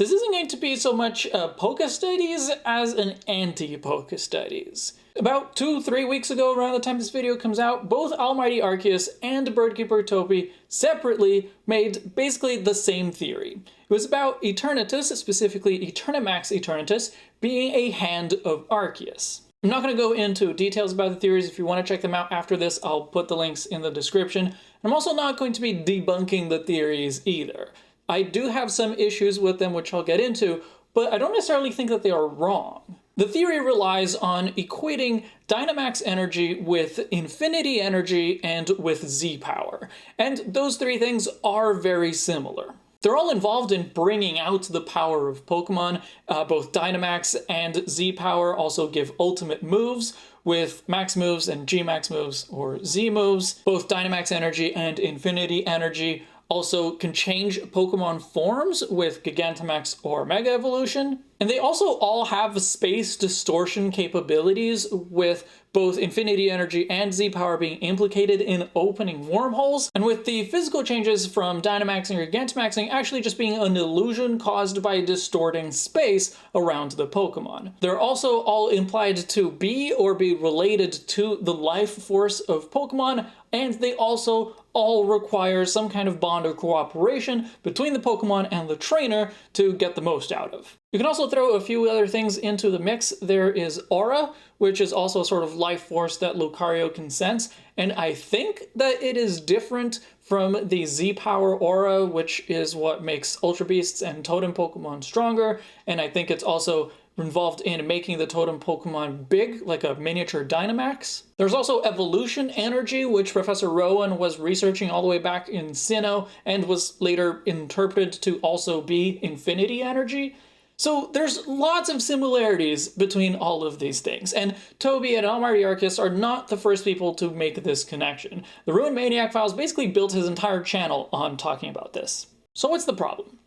This isn't going to be so much a PokéStudies as an anti-PokéStudies. About 2-3 weeks ago, around the time this video comes out, both Almighty Arceus and Birdkeeper Topi separately made basically the same theory. It was about Eternatus, specifically Dynamax Eternatus, being a hand of Arceus. I'm not going to go into details about the theories. If you want to check them out after this, I'll put the links in the description. I'm also not going to be debunking the theories either. I do have some issues with them, which I'll get into, but I don't necessarily think that they are wrong. The theory relies on equating Dynamax Energy with Infinity Energy and with Z-Power, and those three things are very similar. They're all involved in bringing out the power of Pokemon. Both Dynamax and Z-Power also give ultimate moves, with max moves and G-max moves or Z moves. Both Dynamax Energy and Infinity Energy also can change Pokemon forms with Gigantamax or Mega Evolution. And they also all have space distortion capabilities, with both Infinity Energy and Z-Power being implicated in opening wormholes, and with the physical changes from Dynamaxing or Gigantamaxing actually just being an illusion caused by distorting space around the Pokemon. They're also all implied to be or be related to the life force of Pokemon, and they also all require some kind of bond or cooperation between the Pokemon and the trainer to get the most out of. You can also throw a few other things into the mix. There is Aura, which is also a sort of life force that Lucario can sense, and I think that it is different from the Z-Power Aura, which is what makes Ultra Beasts and Totem Pokemon stronger, and I think it's also involved in making the Totem Pokemon big, like a miniature Dynamax. There's also Evolution Energy, which Professor Rowan was researching all the way back in Sinnoh, and was later interpreted to also be Infinity Energy. So there's lots of similarities between all of these things, and Toby and Almighty Arceus are not the first people to make this connection. The Ruined Maniac Files basically built his entire channel on talking about this. So what's the problem?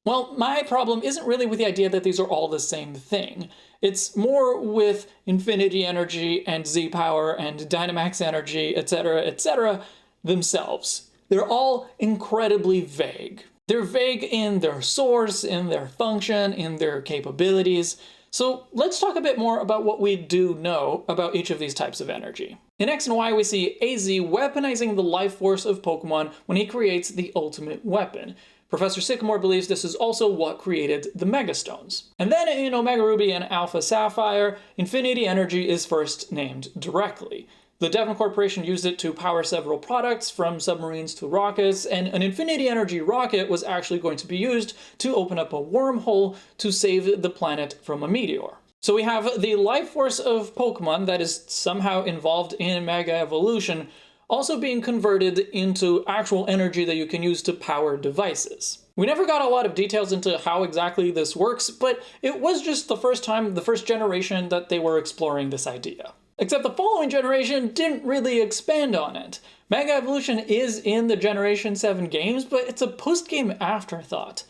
Well, my problem isn't really with the idea that these are all the same thing. It's more with Infinity Energy and Z-Power and Dynamax Energy, etc., themselves. They're all incredibly vague. They're vague in their source, in their function, in their capabilities. So let's talk a bit more about what we do know about each of these types of energy. In X and Y, we see AZ weaponizing the life force of Pokemon when he creates the ultimate weapon. Professor Sycamore believes this is also what created the Megastones. And then in Omega Ruby and Alpha Sapphire, Infinity Energy is first named directly. The Devon Corporation used it to power several products, from submarines to rockets, and an Infinity Energy rocket was actually going to be used to open up a wormhole to save the planet from a meteor. So we have the life force of Pokemon that is somehow involved in Mega Evolution also being converted into actual energy that you can use to power devices. We never got a lot of details into how exactly this works, but it was just the first generation that they were exploring this idea. Except the following generation didn't really expand on it. Mega Evolution is in the Generation 7 games, but it's a post-game afterthought.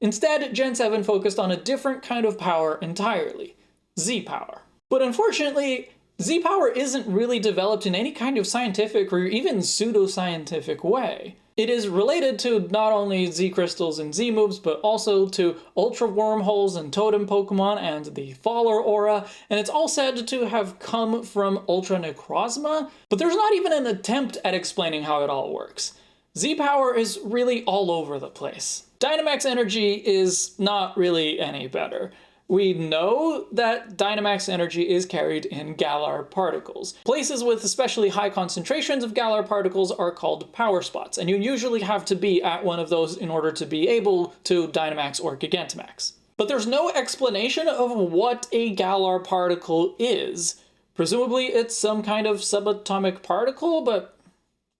Instead, Gen 7 focused on a different kind of power entirely, Z-Power. But unfortunately, Z-Power isn't really developed in any kind of scientific or even pseudoscientific way. It is related to not only Z-Crystals and Z-Moves, but also to Ultra Wormholes and Totem Pokemon and the Faller Aura, and it's all said to have come from Ultra Necrozma, but there's not even an attempt at explaining how it all works. Z-Power is really all over the place. Dynamax Energy is not really any better. We know that Dynamax Energy is carried in Galar particles. Places with especially high concentrations of Galar particles are called power spots, and you usually have to be at one of those in order to be able to Dynamax or Gigantamax. But there's no explanation of what a Galar particle is. Presumably it's some kind of subatomic particle, but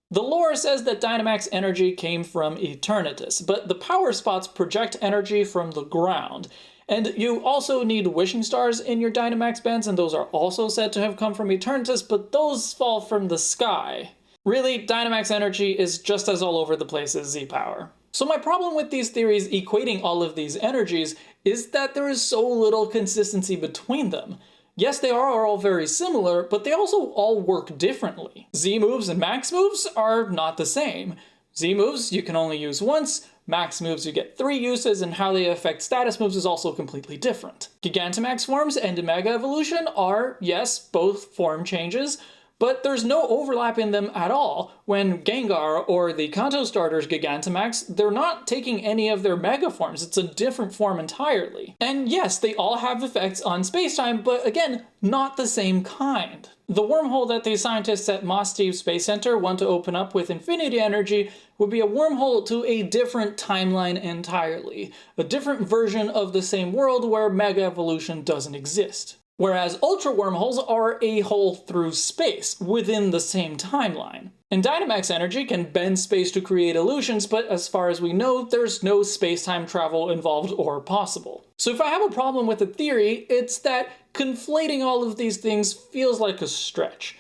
the lore says that Dynamax Energy came from Eternatus, but the power spots project energy from the ground. And you also need wishing stars in your Dynamax bands, and those are also said to have come from Eternatus, but those fall from the sky. Really, Dynamax Energy is just as all over the place as Z-Power. So my problem with these theories equating all of these energies is that there is so little consistency between them. Yes, they are all very similar, but they also all work differently. Z-moves and max moves are not the same. Z-moves you can only use once, max moves you get 3 uses, and how they affect status moves is also completely different. Gigantamax forms and Mega Evolution are, yes, both form changes, but there's no overlap in them at all. When Gengar or the Kanto starters Gigantamax, they're not taking any of their Mega forms, it's a different form entirely. And yes, they all have effects on spacetime, but again, not the same kind. The wormhole that the scientists at Moss Steve Space Center want to open up with Infinity Energy would be a wormhole to a different timeline entirely, a different version of the same world where Mega Evolution doesn't exist. Whereas Ultra Wormholes are a hole through space, within the same timeline. And Dynamax Energy can bend space to create illusions, but as far as we know, there's no space-time travel involved or possible. So if I have a problem with the theory, it's that conflating all of these things feels like a stretch.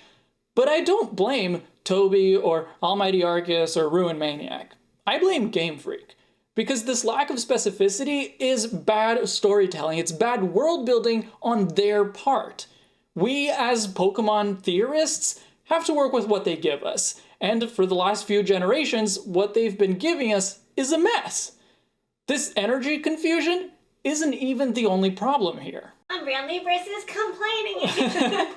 But I don't blame Toby or Almighty Arceus or Ruin Maniac. I blame Game Freak. Because this lack of specificity is bad storytelling, it's bad world building on their part. We, as Pokemon theorists, have to work with what they give us, and for the last few generations, what they've been giving us is a mess. This energy confusion isn't even the only problem here. Unfriendly versus complaining.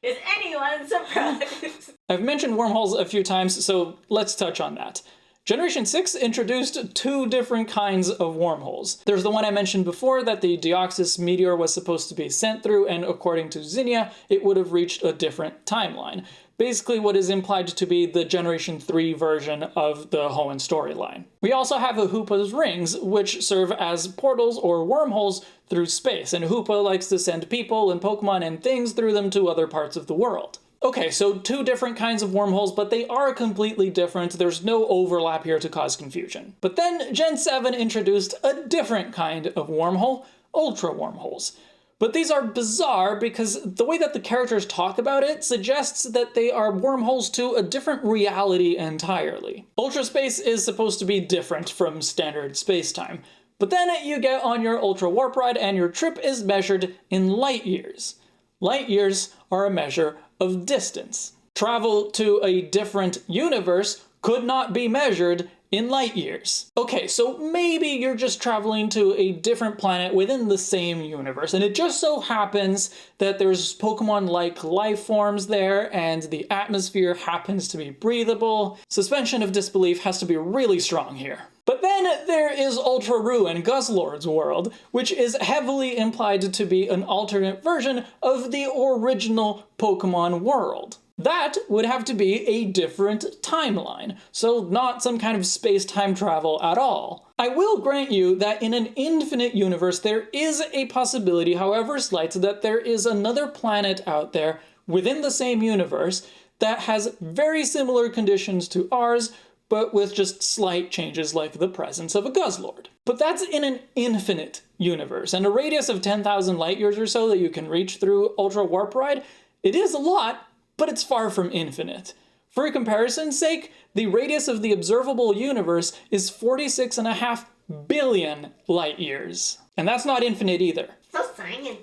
Is anyone surprised? I've mentioned wormholes a few times, so let's touch on that. Generation 6 introduced 2 different kinds of wormholes. There's the one I mentioned before that the Deoxys meteor was supposed to be sent through, and according to Zinnia, it would have reached a different timeline. Basically what is implied to be the Generation 3 version of the Hoenn storyline. We also have the Hoopa's rings, which serve as portals or wormholes through space, and Hoopa likes to send people and Pokemon and things through them to other parts of the world. Okay, so 2 different kinds of wormholes, but they are completely different. There's no overlap here to cause confusion. But then Gen 7 introduced a different kind of wormhole, Ultra Wormholes. But these are bizarre because the way that the characters talk about it suggests that they are wormholes to a different reality entirely. Ultra Space is supposed to be different from standard spacetime. But then you get on your Ultra Warp Ride and your trip is measured in light years. Light years are a measure of distance. Travel to a different universe could not be measured in light years. Okay, so maybe you're just traveling to a different planet within the same universe, and it just so happens that there's Pokemon-like life forms there, and the atmosphere happens to be breathable. Suspension of disbelief has to be really strong here. But then there is Ultra Ruin, Guzzlord's world, which is heavily implied to be an alternate version of the original Pokemon world. That would have to be a different timeline, so not some kind of space-time travel at all. I will grant you that in an infinite universe there is a possibility, however slight, that there is another planet out there within the same universe that has very similar conditions to ours, but with just slight changes like the presence of a Guzzlord. But that's in an infinite universe, and a radius of 10,000 light years or so that you can reach through Ultra Warp Ride, it is a lot, but it's far from infinite. For comparison's sake, the radius of the observable universe is 46.5 billion light years. And that's not infinite either. So science.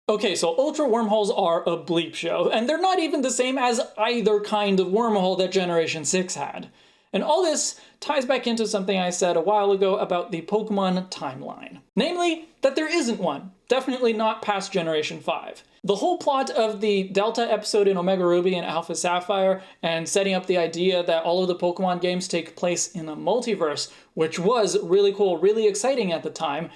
Okay, so Ultra Wormholes are a bleep show, and they're not even the same as either kind of wormhole that Generation 6 had. And all this ties back into something I said a while ago about the Pokemon timeline. Namely, that there isn't one. Definitely not past Generation 5. The whole plot of the Delta episode in Omega Ruby and Alpha Sapphire, and setting up the idea that all of the Pokemon games take place in a multiverse, which was really cool, really exciting at the time,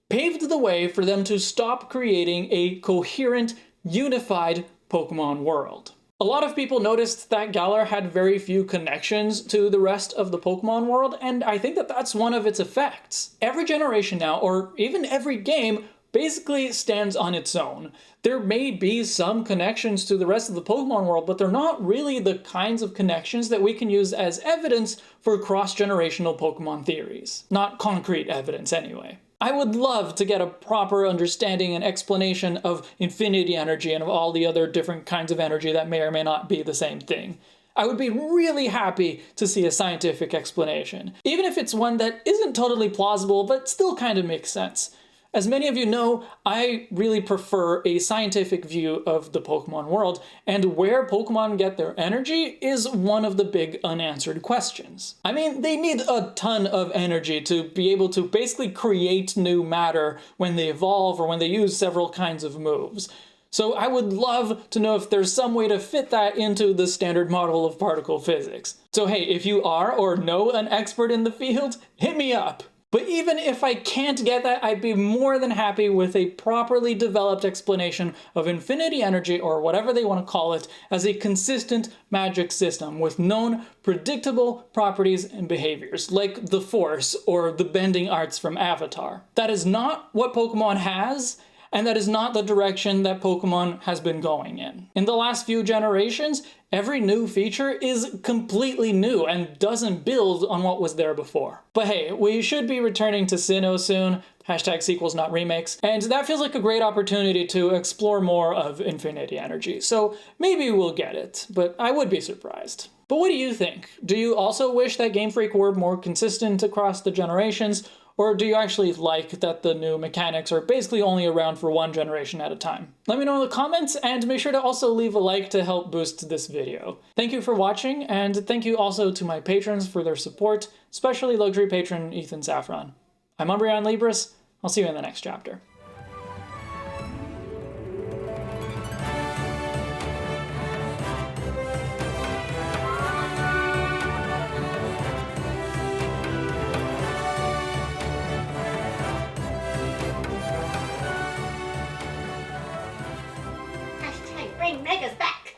paved the way for them to stop creating a coherent, unified Pokemon world. A lot of people noticed that Galar had very few connections to the rest of the Pokemon world, and I think that that's one of its effects. Every generation now, or even every game, basically stands on its own. There may be some connections to the rest of the Pokemon world, but they're not really the kinds of connections that we can use as evidence for cross-generational Pokemon theories. Not concrete evidence, anyway. I would love to get a proper understanding and explanation of Infinity Energy and of all the other different kinds of energy that may or may not be the same thing. I would be really happy to see a scientific explanation, even if it's one that isn't totally plausible but still kind of makes sense. As many of you know, I really prefer a scientific view of the Pokemon world, and where Pokemon get their energy is one of the big unanswered questions. I mean, they need a ton of energy to be able to basically create new matter when they evolve or when they use several kinds of moves. So I would love to know if there's some way to fit that into the standard model of particle physics. So hey, if you are or know an expert in the field, hit me up. But even if I can't get that, I'd be more than happy with a properly developed explanation of infinity energy, or whatever they want to call it, as a consistent magic system with known predictable properties and behaviors, like the Force or the bending arts from Avatar. That is not what Pokemon has, and that is not the direction that Pokemon has been going in. In the last few generations, every new feature is completely new and doesn't build on what was there before. But hey, we should be returning to Sinnoh soon, hashtag sequels not remakes, and that feels like a great opportunity to explore more of infinity energy, so maybe we'll get it, but I would be surprised. But what do you think? Do you also wish that Game Freak were more consistent across the generations? Or do you actually like that the new mechanics are basically only around for one generation at a time? Let me know in the comments, and make sure to also leave a like to help boost this video. Thank you for watching, and thank you also to my patrons for their support, especially luxury patron Ethan Saffron. I'm Umbreon Libris. I'll see you in the next chapter.